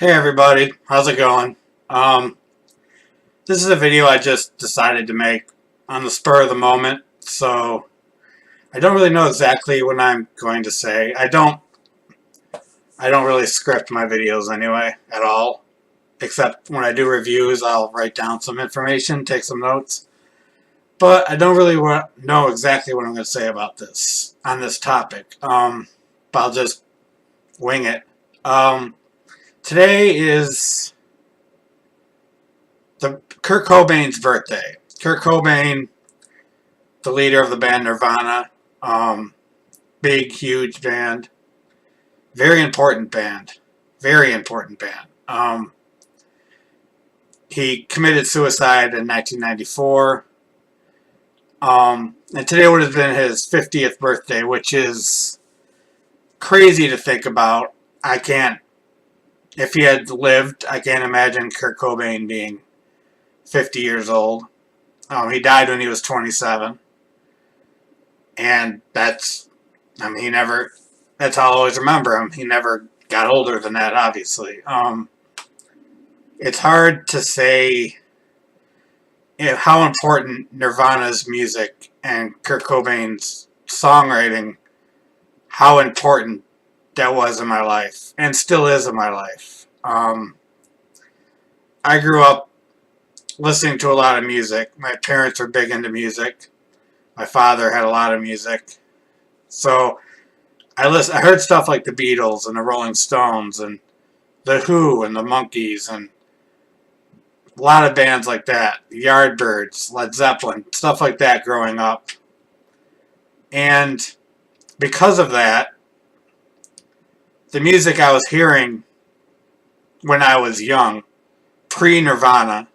Hey everybody, how's it going? Um, this is a video I just decided to make on the spur of the moment, so I don't really know exactly what I'm going to say. I don't really script my videos anyway at all, except when I do reviews, I'll write down some information, take some notes. But I don't really know exactly what I'm going to say about this on this topic. But I'll just wing it. Um, Today is the Kurt Cobain's birthday. Kurt Cobain, the leader of the band Nirvana, um, big, huge band, very important band, very important band. He committed suicide in 1994, and today would have been his 50th birthday, which is crazy to think about. I can't, if he had lived, I can't imagine Kurt Cobain being 50 years old. He died when he was 27. And that's, he never, that's how I'll always remember him. He never got older than that, obviously. It's hard to say how important Nirvana's music and Kurt Cobain's songwriting, how important that was in my life, and still is in my life. I grew up listening to a lot of music. My parents were big into music. My father had a lot of music. So I heard stuff like the Beatles and the Rolling Stones and the Who and the Monkees and a lot of bands like that. The Yardbirds, Led Zeppelin, stuff like that growing up. And because of that, the music I was hearing when I was young, pre-Nirvana,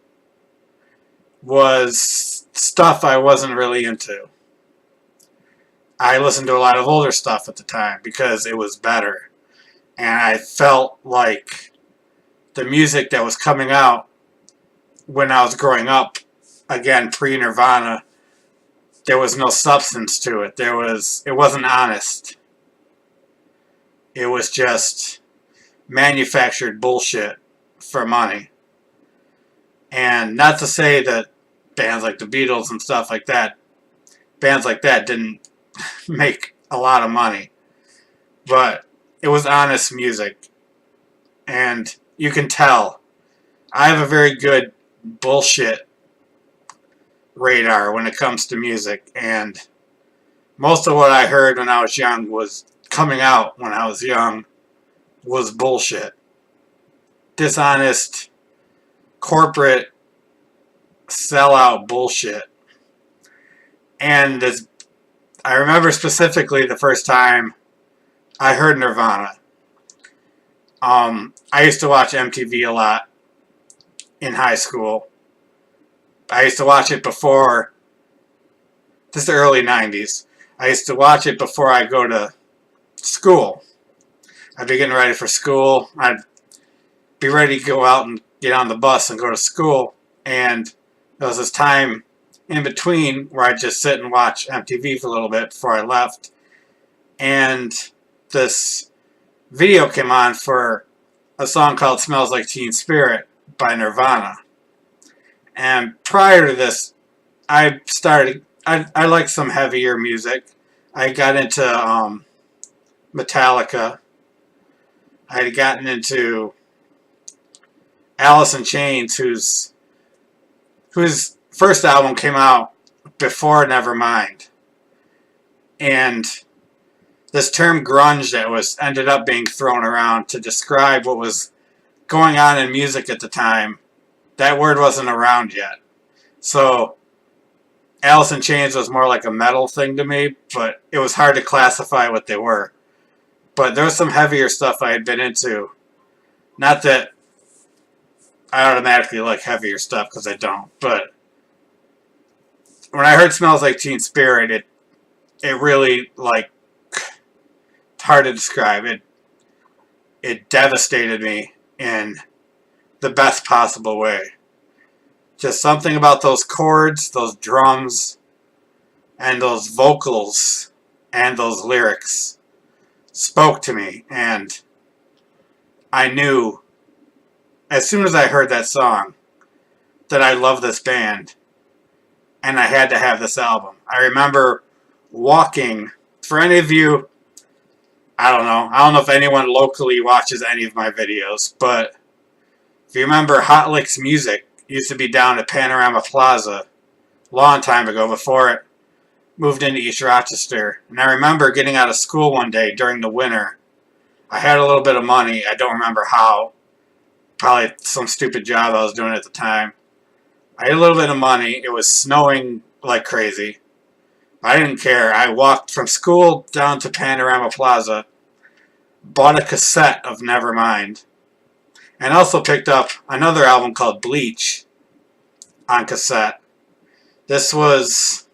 was stuff I wasn't really into. I listened to a lot of older stuff at the time because it was better. And I felt like the music that was coming out when I was growing up, again, pre-Nirvana, there was no substance to it. It wasn't honest. It was just manufactured bullshit for money. And not to say that bands like the Beatles and stuff like that, bands like that didn't make a lot of money, but it was honest music, and you can tell. I have a very good bullshit radar when it comes to music, and most of what I heard when I was young was coming out when I was young was bullshit. Dishonest, corporate, sellout bullshit. And I remember specifically the first time I heard Nirvana. I used to watch MTV a lot in high school. I used to watch it before, this is the early 90s. I used to watch it before I go to school. I'd be getting ready for school. I'd be ready to go out and get on the bus and go to school. And there was this time in between where I'd just sit and watch MTV for a little bit before I left. And this video came on for a song called Smells Like Teen Spirit by Nirvana. And prior to this, I liked some heavier music. I got into Metallica. I had gotten into Alice in Chains, whose first album came out before Nevermind. And this term grunge that ended up being thrown around to describe what was going on in music at the time, that word wasn't around yet. So Alice in Chains was more like a metal thing to me, but it was hard to classify what they were. But there was some heavier stuff I had been into. Not that I automatically like heavier stuff, because I don't, but when I heard Smells Like Teen Spirit, it really, like, it's hard to describe. It devastated me in the best possible way. Just something about those chords, those drums, and those vocals, and those lyrics spoke to me, and I knew as soon as I heard that song, that I love this band, and I had to have this album. I remember walking, for any of you, I don't know if anyone locally watches any of my videos, but if you remember, Hot Licks Music used to be down at Panorama Plaza a long time ago before it moved into East Rochester. And I remember getting out of school one day during the winter. I had a little bit of money. I don't remember how. Probably some stupid job I was doing at the time. I had a little bit of money. It was snowing like crazy. I didn't care. I walked from school down to Panorama Plaza, bought a cassette of Nevermind, and also picked up another album called Bleach on cassette. This was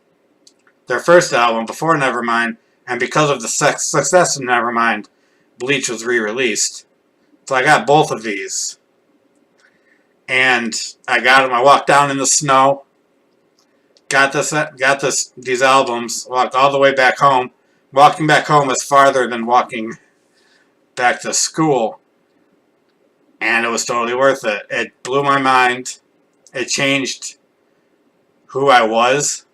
their first album before Nevermind, and because of the success of Nevermind, Bleach was re-released. So I got both of these. And I got them. I walked down in the snow, got these albums, walked all the way back home. Walking back home was farther than walking back to school. And it was totally worth it. It blew my mind. It changed who I was.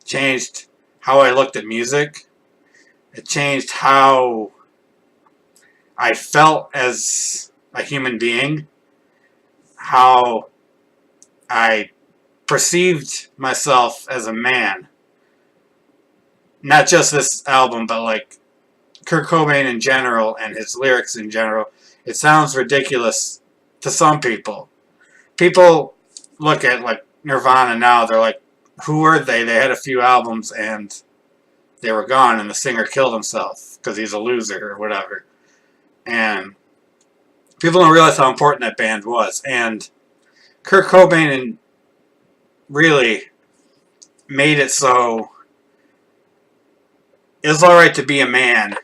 Changed how I looked at music. It changed how I felt as a human being. How I perceived myself as a man. Not just this album, but like Kurt Cobain in general and his lyrics in general. It sounds ridiculous to some people. People look at like Nirvana now, they're like, who were they? They had a few albums and they were gone, and the singer killed himself because he's a loser or whatever. And people don't realize how important that band was. And Kurt Cobain really made it so it's alright to be a man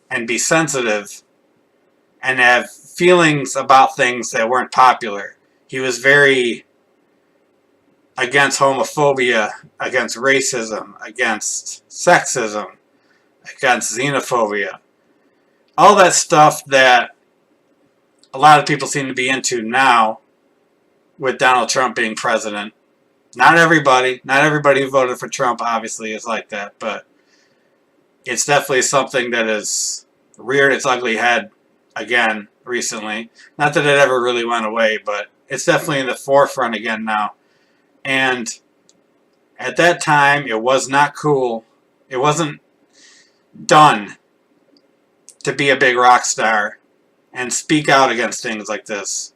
and be sensitive and have feelings about things that weren't popular. He was very against homophobia, against racism, against sexism, against xenophobia. All that stuff that a lot of people seem to be into now with Donald Trump being president. Not everybody who voted for Trump obviously is like that, but it's definitely something that has reared its ugly head again recently. Not that it ever really went away, but it's definitely in the forefront again now. And at that time, it was not cool. It wasn't done to be a big rock star and speak out against things like this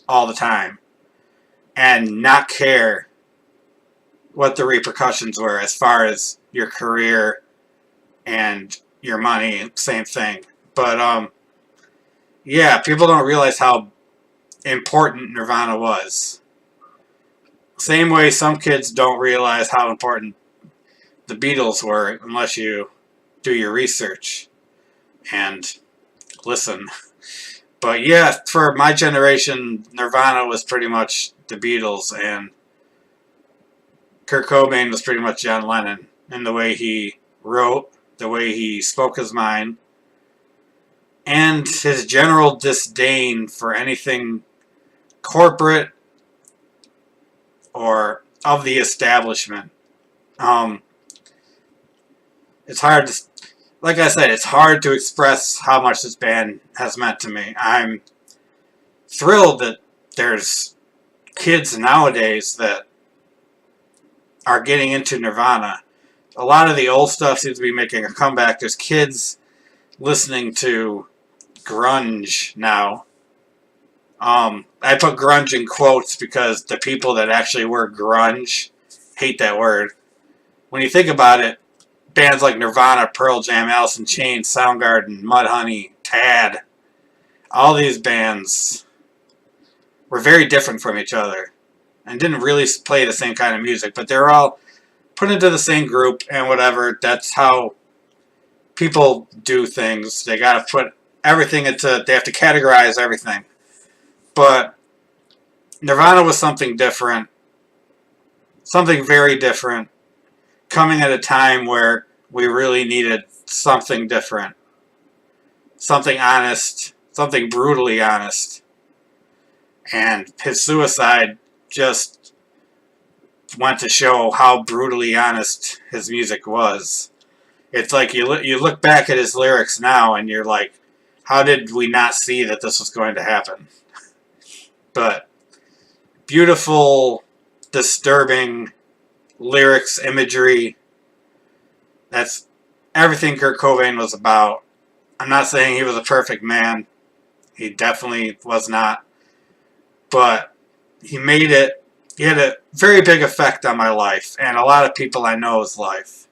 all the time and not care what the repercussions were as far as your career and your money, same thing. But yeah, people don't realize how important Nirvana was. Same way some kids don't realize how important the Beatles were unless you do your research and listen. But yeah, for my generation, Nirvana was pretty much the Beatles, and Kurt Cobain was pretty much John Lennon in the way he wrote, the way he spoke his mind, and his general disdain for anything corporate or of the establishment. It's hard to, like I said, it's hard to express how much this band has meant to me. I'm thrilled that there's kids nowadays that are getting into Nirvana. A lot of the old stuff seems to be making a comeback. There's kids listening to grunge now. I put grunge in quotes because the people that actually were grunge hate that word. When you think about it, bands like Nirvana, Pearl Jam, Alice in Chains, Soundgarden, Mudhoney, Tad, all these bands were very different from each other and didn't really play the same kind of music, but they were all put into the same group and whatever. That's how people do things. They got to put everything into, they have to categorize everything. But Nirvana was something different, something very different, coming at a time where we really needed something different, something honest, something brutally honest. And his suicide just went to show how brutally honest his music was. It's like you look back at his lyrics now and you're like, how did we not see that this was going to happen? But beautiful, disturbing lyrics, imagery. That's everything Kurt Cobain was about. I'm not saying he was a perfect man. He definitely was not. But he made it. He had a very big effect on my life and a lot of people I know's life.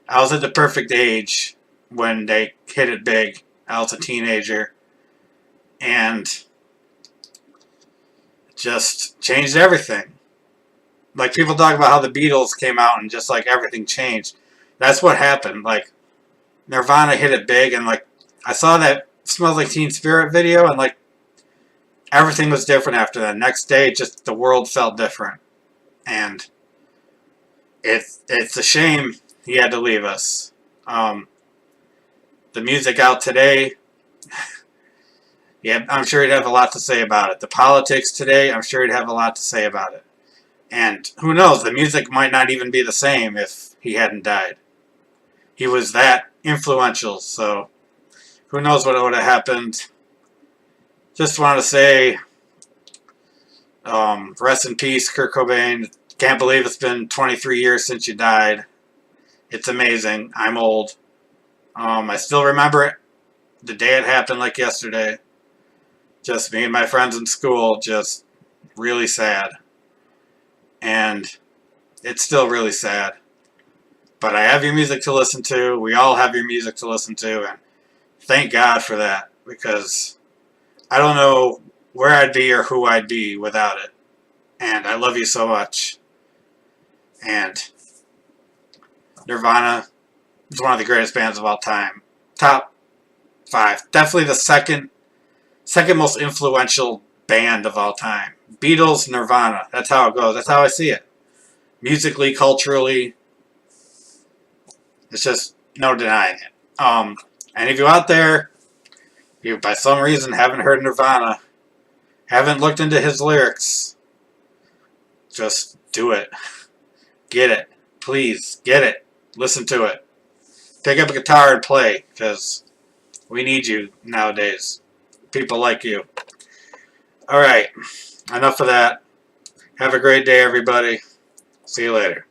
I was at the perfect age when they hit it big. I was a teenager. And just changed everything. Like, people talk about how the Beatles came out and just, like, everything changed. That's what happened. Like, Nirvana hit it big, and, like, I saw that Smells Like Teen Spirit video, and, like, everything was different after that. Next day, just the world felt different. And it's a shame he had to leave us. The music out today, yeah, I'm sure he'd have a lot to say about it. The politics today, I'm sure he'd have a lot to say about it. And who knows, the music might not even be the same if he hadn't died. He was that influential, so who knows what would have happened. Just want to say, rest in peace, Kurt Cobain. Can't believe it's been 23 years since you died. It's amazing. I'm old. I still remember it. The day it happened like yesterday. Just me and my friends in school, just really sad. And it's still really sad. But I have your music to listen to. We all have your music to listen to. And thank God for that. Because I don't know where I'd be or who I'd be without it. And I love you so much. And Nirvana is one of the greatest bands of all time. Top 5. Definitely the second most influential band of all time. Beatles, Nirvana. That's how it goes. That's how I see it. Musically, culturally, it's just no denying it. And if you're out there, you by some reason haven't heard Nirvana, haven't looked into his lyrics, just do it. Get it. Please, get it. Listen to it. Pick up a guitar and play, because we need you nowadays. People like you. Alright, enough of that. Have a great day, everybody. See you later.